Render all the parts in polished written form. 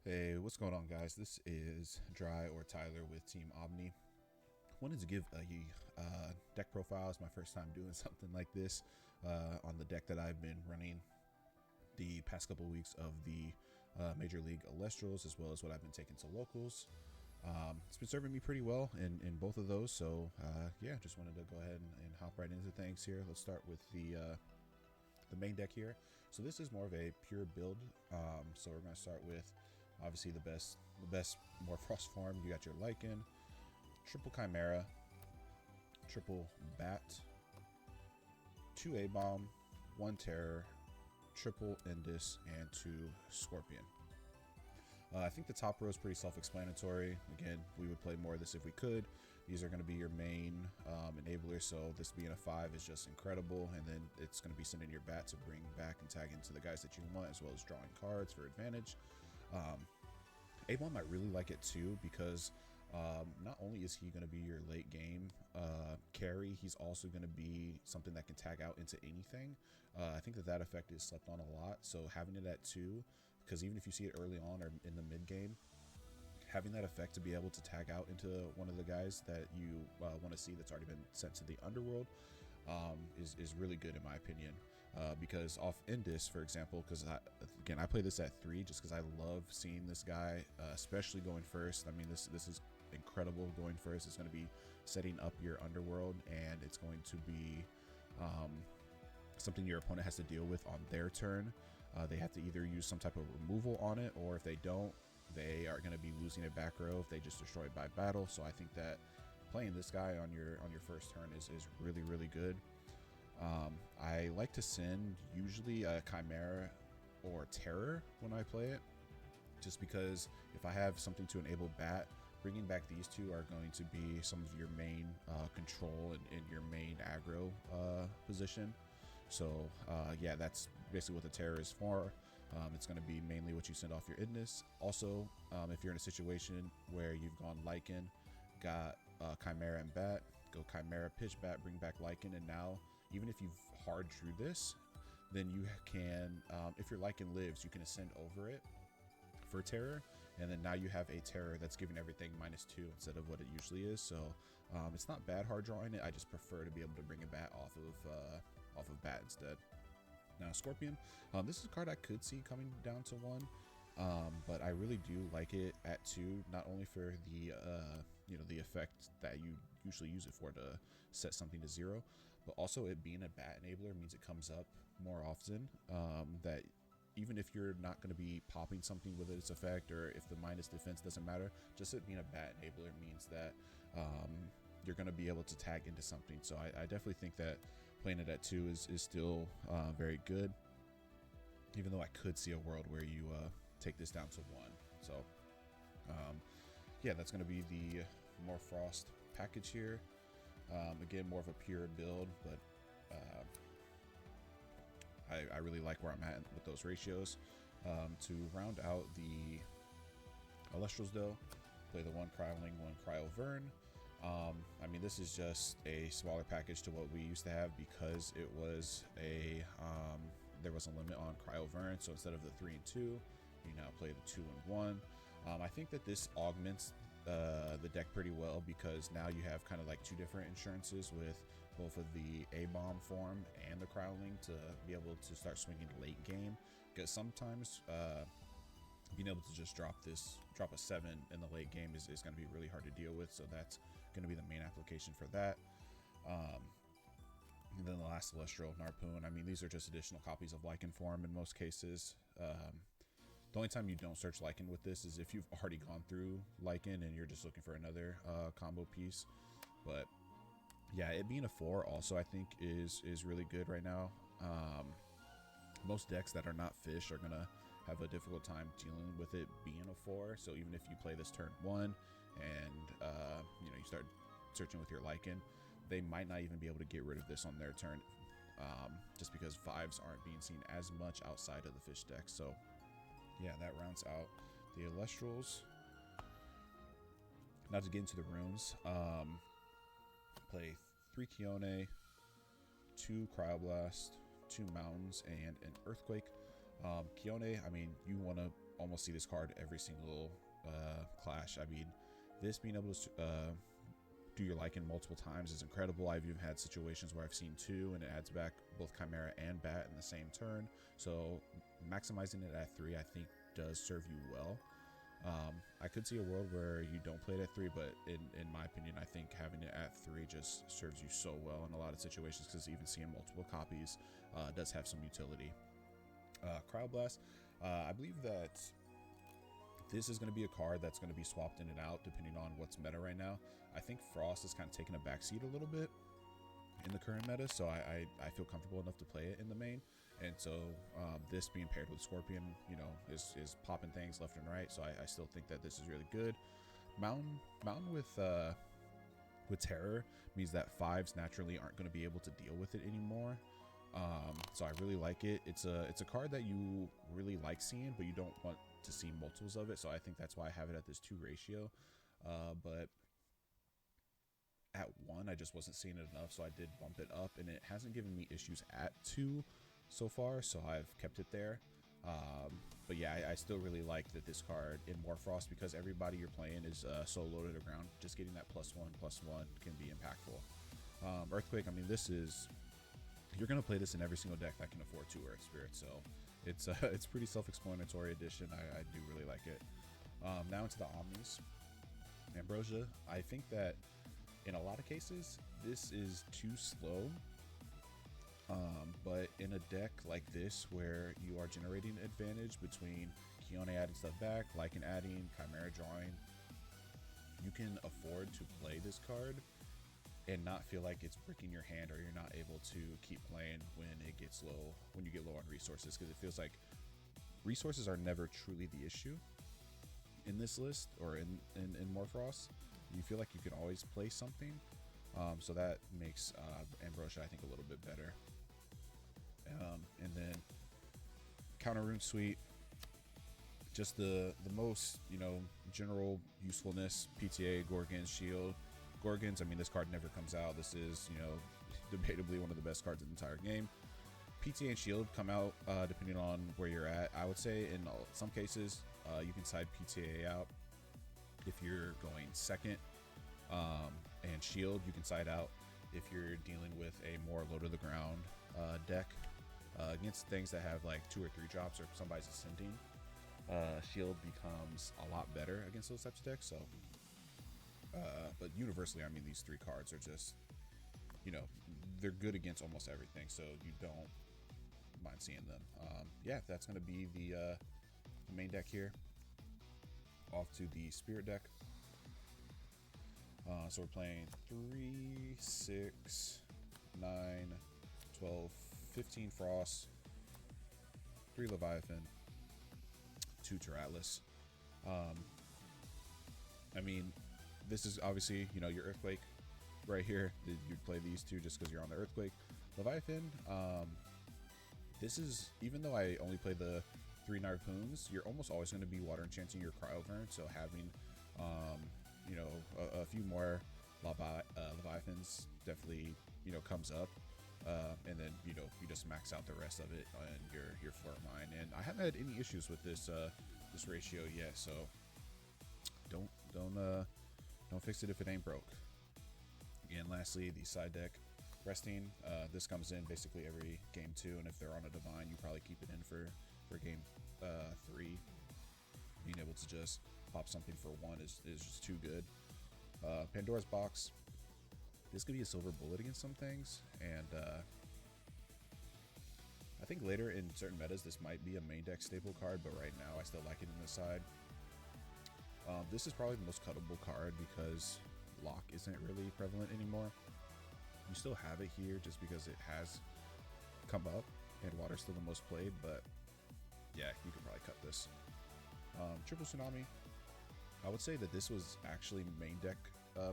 Hey, what's going on, guys? This is Dry or Tyler with Team Omni. Wanted to give a deck profile. It's my first time doing something like this on the deck that I've been running the past couple of weeks of the Major League Elestrals, as well as what I've been taking to locals. It's been serving me pretty well in both of those, so yeah, just wanted to go ahead and hop right into things here. Let's start with the main deck here. So this is more of a pure build. So we're going to start with obviously the best Morphrost form. You got your Lycan, triple Chimera, triple Bat, 2 A-Bomb, 1 Terror, triple Indus, and 2 Scorpion. I think the top row is pretty self-explanatory. Again, we would play more of this if we could. These are going to be your main enablers, so this being a 5 is just incredible, and then it's going to be sending your bat to bring back and tag into the guys that you want, as well as drawing cards for advantage. A-Bomb, I really like it too, because not only is he going to be your late game carry, he's also going to be something that can tag out into anything. I think that effect is slept on a lot, so having it at 2, because even if you see it early on or in the mid game, having that effect to be able to tag out into one of the guys that you want to see that's already been sent to the underworld is really good in my opinion. Because off Indus, for example, because I play this at 3 just because I love seeing this guy, especially going first. I mean, this is incredible going first. It's going to be setting up your underworld, and it's going to be something your opponent has to deal with on their turn. They have to either use some type of removal on it, or if they don't, they are going to be losing a back row if they just destroy it by battle. So I think that playing this guy on your first turn is really good. I like to send usually a Chimera or Terror when I play it, just because if I have something to enable Bat, bringing back these two are going to be some of your main control and your main aggro position. So yeah, that's basically what the Terror is for. It's going to be mainly what you send off your Idness. Also, if you're in a situation where you've gone Lycan, got Chimera and Bat, go Chimera, pitch Bat, bring back Lycan, and now even if you've hard drew this, then you can, if your Lycan lives, you can ascend over it for Terror, and then now you have a Terror that's giving everything -2 instead of what it usually is. So it's not bad hard drawing it. I just prefer to be able to bring a Bat off of Bat instead. Now Scorpion, this is a card I could see coming down to 1, but I really do like it at 2, not only for the the effect that you usually use it for to set something to 0, but also it being a Bat enabler means it comes up more often. That even if you're not going to be popping something with its effect, or if the minus defense doesn't matter, just it being a Bat enabler means that you're going to be able to tag into something. So I definitely think that playing it at 2 is still very good, even though I could see a world where you take this down to 1. So yeah, that's going to be the Morphrost package here. Again, more of a pure build, but I really like where I'm at with those ratios. To round out the Elestrals though, play the 1 Cryoling, 1 Cryovern. I mean, this is just a smaller package to what we used to have, because it was a there was a limit on Cryovern. So instead of the 3 and 2, you now play the 2 and 1. I think that this augments the deck pretty well, because now you have kind of like 2 different insurances with both of the A-Bomb form and the Cryoling to be able to start swinging late game, because sometimes being able to just drop a 7 in the late game is going to be really hard to deal with. So that's going to be the main application for that. And then the last Celestial Narpoon, I mean, these are just additional copies of Lycan form in most cases. The only time you don't search Lycan with this is if you've already gone through Lycan and you're just looking for another combo piece. But yeah, it being a 4 also I think is really good right now. Most decks that are not fish are gonna have a difficult time dealing with it being a 4. So even if you play this turn 1 and you start searching with your Lycan, they might not even be able to get rid of this on their turn, just because 5s aren't being seen as much outside of the fish deck. So yeah, that rounds out the Elestrals. Now to get into the runes, play 3 Kione, 2 Cryoblast, 2 Mountains, and an Earthquake. Kione, I mean, you want to almost see this card every single clash. I mean, this being able to do your Lycan multiple times is incredible. I've even had situations where I've seen 2 and it adds back both Chimera and Bat in the same turn. So maximizing it at 3, I think, does serve you well. I could see a world where you don't play it at 3, but in my opinion, I think having it at 3 just serves you so well in a lot of situations, because even seeing multiple copies does have some utility. Cryoblast, I believe that this is going to be a card that's going to be swapped in and out depending on what's meta right now. I think Frost is kind of taking a backseat a little bit in the current meta, so I feel comfortable enough to play it in the main. And so this being paired with Scorpion, you know, is popping things left and right. So I still think that this is really good. Mountain with Terror means that 5s naturally aren't going to be able to deal with it anymore. So I really like it. It's a card that you really like seeing, but you don't want to see multiples of it. So I think that's why I have it at this 2 ratio. But at 1, I just wasn't seeing it enough, so I did bump it up, and it hasn't given me issues at 2 so far, so I've kept it there. But yeah, I still really like that this card in Morphrost, because everybody you're playing is so low to the ground. Just getting that +1/+1 can be impactful. Earthquake, I mean, this is, you're gonna play this in every single deck that can afford 2 Earth Spirits, so it's pretty self-explanatory addition. I do really like it. Now into the Omnis. Ambrosia, I think that in a lot of cases this is too slow, but in a deck like this where you are generating advantage between Kione adding stuff back, Lycan adding, Chimera drawing, you can afford to play this card and not feel like it's breaking your hand, or you're not able to keep playing when it gets low, when you get low on resources, because it feels like resources are never truly the issue in this list, or in Morphrost. You feel like you can always play something, so that makes Ambrosia, I think, a little bit better. And then Counter Rune Suite, just the most, you know, general usefulness. PTA, Gorgon, Shield. Gorgons, I mean, this card never comes out. This is, you know, debatably one of the best cards in the entire game. PTA and Shield come out depending on where you're at. I would say in some cases you can side PTA out if you're going second, and Shield you can side out if you're dealing with a more low to the ground deck against things that have like 2 or 3 drops, or somebody's ascending. Shield becomes a lot better against those types of decks. So but universally, I mean, these 3 cards are just, you know, they're good against almost everything, so you don't mind seeing them. Yeah, that's going to be the main deck here. Off to the Spirit deck. So we're playing 3, 6, 9, 12, 15 Frost, 3 Leviathan, 2 Tyratlas. I mean, this is obviously, you know, your Earthquake right here. You play these 2 just because you're on the Earthquake. Leviathan, this is, even though I only play the 3 Harpoons, you're almost always going to be water enchanting your Cryoburn, so having, you know, a few more Leviathans definitely, you know, comes up. And then, you know, you just max out the rest of it on your floor mine. And I haven't had any issues with this this ratio yet, so don't fix it if it ain't broke. And lastly, the side deck. Resting, this comes in basically every game 2, and if they're on a Divine, you probably keep it in for game 3. Being able to just pop something for 1 is just too good. Pandora's Box. This could be a silver bullet against some things, and I think later in certain metas this might be a main deck staple card, but right now I still like it in the side. This is probably the most cuttable card because Lock isn't really prevalent anymore. You still have it here just because it has come up, and Water's still the most played, but yeah, you could probably cut this. Triple Tsunami. I would say that this was actually main deck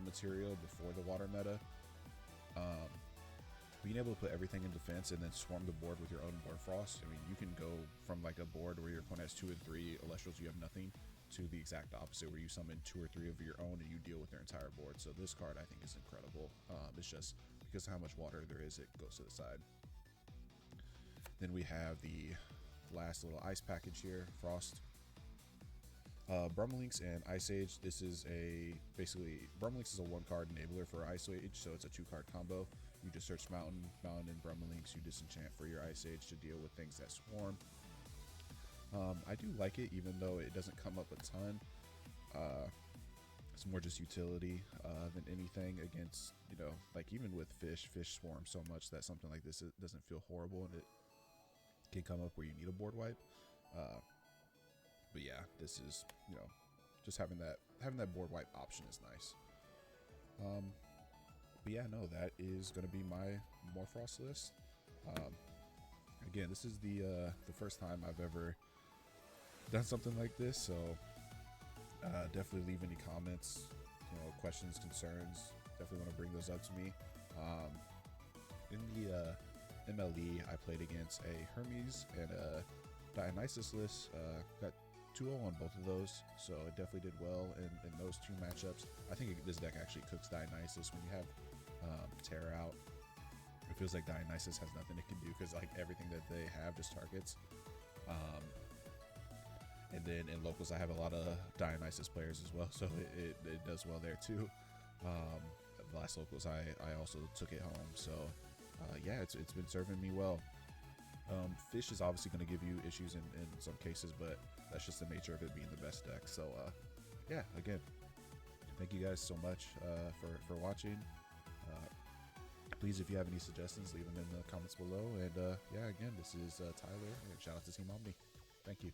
material before the Water meta. Being able to put everything in defense and then swarm the board with your own Morphrost. I mean, you can go from like a board where your opponent has 2 and 3 Elestrals, you have nothing, to the exact opposite where you summon 2 or 3 of your own and you deal with their entire board. So this card I think is incredible. It's just because of how much water there is, it goes to the side. Then we have the last little ice package here, Frost. Brummelinks and Ice Age. This is basically Brummelinks is a 1-card enabler for Ice Age, so it's a 2-card combo. You just search Mountain, and Brummelinks. You disenchant for your Ice Age to deal with things that swarm. I do like it, even though it doesn't come up a ton. It's more just utility than anything against, like even with fish swarm so much that something like this, it doesn't feel horrible, and it can come up where you need a board wipe. But yeah, this is, just having that board wipe option is nice. But yeah, no, that is going to be my Morphrost list. Again, this is the first time I've ever done something like this, so definitely leave any comments, questions, concerns. Definitely want to bring those up to me. In the MLE, I played against a Hermes and a Dionysus list. Got 2-0 on both of those, so it definitely did well in those 2 matchups. I think this deck actually cooks Dionysus. When you have Terra out, it feels like Dionysus has nothing it can do, because like everything that they have just targets. And then in locals, I have a lot of Dionysus players as well, so it does well there too. The last locals, I also took it home, so yeah, it's been serving me well. Fish is obviously going to give you issues in some cases, but that's just the nature of it being the best deck. So yeah, again, thank you guys so much for watching. Please, if you have any suggestions, leave them in the comments below. And yeah, again, this is Tyler, and shout out to Team Omni. Thank you.